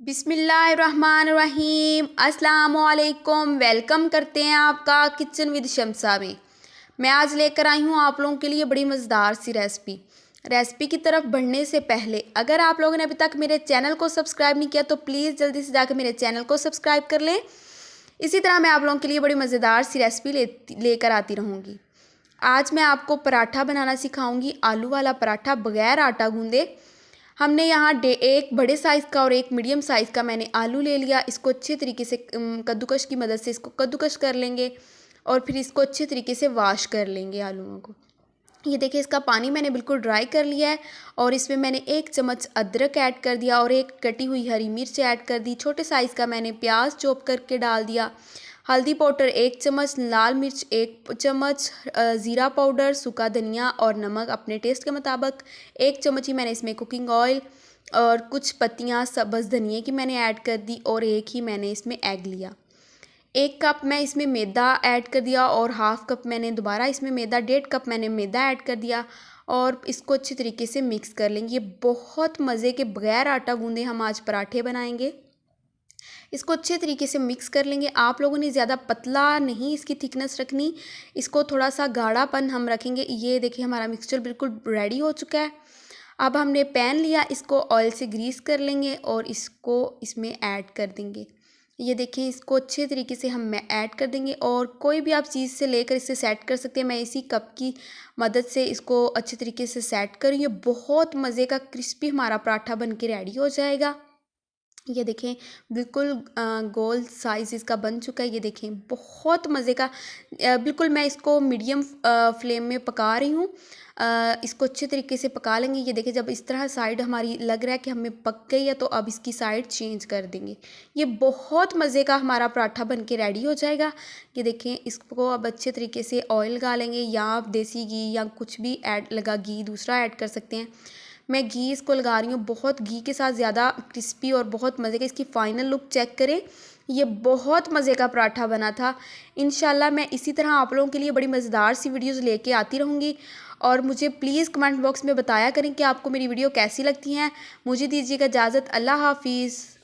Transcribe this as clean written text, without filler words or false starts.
बिस्मिल्लाहिर्रहमानिर्रहीम अस्सलाम वालेकुम। वेलकम करते हैं आपका किचन विद शम्सा में। मैं आज लेकर आई हूँ आप लोगों के लिए बड़ी मज़ेदार सी रेसिपी की तरफ बढ़ने से पहले अगर आप लोगों ने अभी तक मेरे चैनल को सब्सक्राइब नहीं किया तो प्लीज़ जल्दी से जाकर मेरे चैनल को सब्सक्राइब कर लें। इसी तरह मैं आप लोगों के लिए बड़ी मज़ेदार सी रेसिपी लेकर आती रहूँगी। आज मैं आपको पराठा बनाना सिखाऊंगी, आलू वाला पराठा बग़ैर आटा गूंदे। हमने यहाँ एक बड़े साइज़ का और एक मीडियम साइज़ का मैंने आलू ले लिया। इसको अच्छे तरीके से कद्दूकश की मदद से इसको कद्दूकश कर लेंगे और फिर इसको अच्छे तरीके से वॉश कर लेंगे आलूओं को। ये देखिए इसका पानी मैंने बिल्कुल ड्राई कर लिया है और इसमें मैंने 1 चम्मच अदरक ऐड कर दिया और एक कटी हुई हरी मिर्च ऐड कर दी। छोटे साइज़ का मैंने प्याज चॉप करके डाल दिया। हल्दी पाउडर 1 चम्मच, लाल मिर्च 1 चम्मच, ज़ीरा पाउडर, सूखा धनिया और नमक अपने टेस्ट के मुताबिक। 1 चम्मच ही मैंने इसमें कुकिंग ऑयल और कुछ पत्तियाँ सब्ज़ धनिए की मैंने ऐड कर दी और एक ही मैंने इसमें एग लिया। 1 कप मैं इसमें मैदा ऐड कर दिया और हाफ़ कप मैंने दोबारा इसमें मैदा, 1.5 कप मैंने मैदा ऐड कर दिया और इसको अच्छी तरीके से मिक्स कर लेंगे। ये बहुत मज़े के बग़ैर आटा गूंदे हम आज पराठे बनाएंगे। इसको अच्छे तरीके से मिक्स कर लेंगे। आप लोगों ने ज़्यादा पतला नहीं इसकी थिकनेस रखनी, इसको थोड़ा सा गाढ़ापन हम रखेंगे। ये देखिए हमारा मिक्सचर बिल्कुल रेडी हो चुका है। अब हमने पैन लिया, इसको ऑयल से ग्रीस कर लेंगे और इसको इसमें ऐड कर देंगे। ये देखिए इसको अच्छे तरीके से हम ऐड कर देंगे और कोई भी आप चीज़ से लेकर इसे सेट कर सकते हैं। मैं इसी कप की मदद से इसको अच्छे तरीके से सेट करूँ। ये बहुत मज़े का क्रिस्पी हमारा पराठा बन के रेडी हो जाएगा। ये देखें बिल्कुल गोल साइज़ इसका बन चुका है। ये देखें बहुत मज़े का बिल्कुल मैं इसको मीडियम फ्लेम में पका रही हूँ। इसको अच्छे तरीके से पका लेंगे। ये देखें जब इस तरह साइड हमारी लग रहा है कि हमें पक गई है तो अब इसकी साइड चेंज कर देंगे। ये बहुत मज़े का हमारा पराठा बन के रेडी हो जाएगा। ये देखें इसको अब अच्छे तरीके से ऑयल लगा लेंगे या आप देसी घी या कुछ भी घी दूसरा ऐड कर सकते हैं। मैं घी इसको लगा रही हूँ, बहुत घी के साथ ज़्यादा क्रिस्पी और बहुत मज़े का। इसकी फ़ाइनल लुक चेक करें, ये बहुत मज़े का पराठा बना था। इंशाल्लाह मैं इसी तरह आप लोगों के लिए बड़ी मज़ेदार सी वीडियोज़ लेके आती रहूँगी और मुझे प्लीज़ कमेंट बॉक्स में बताया करें कि आपको मेरी वीडियो कैसी लगती हैं। मुझे दीजिएगा इजाज़त। अल्लाह हाफ़िज़।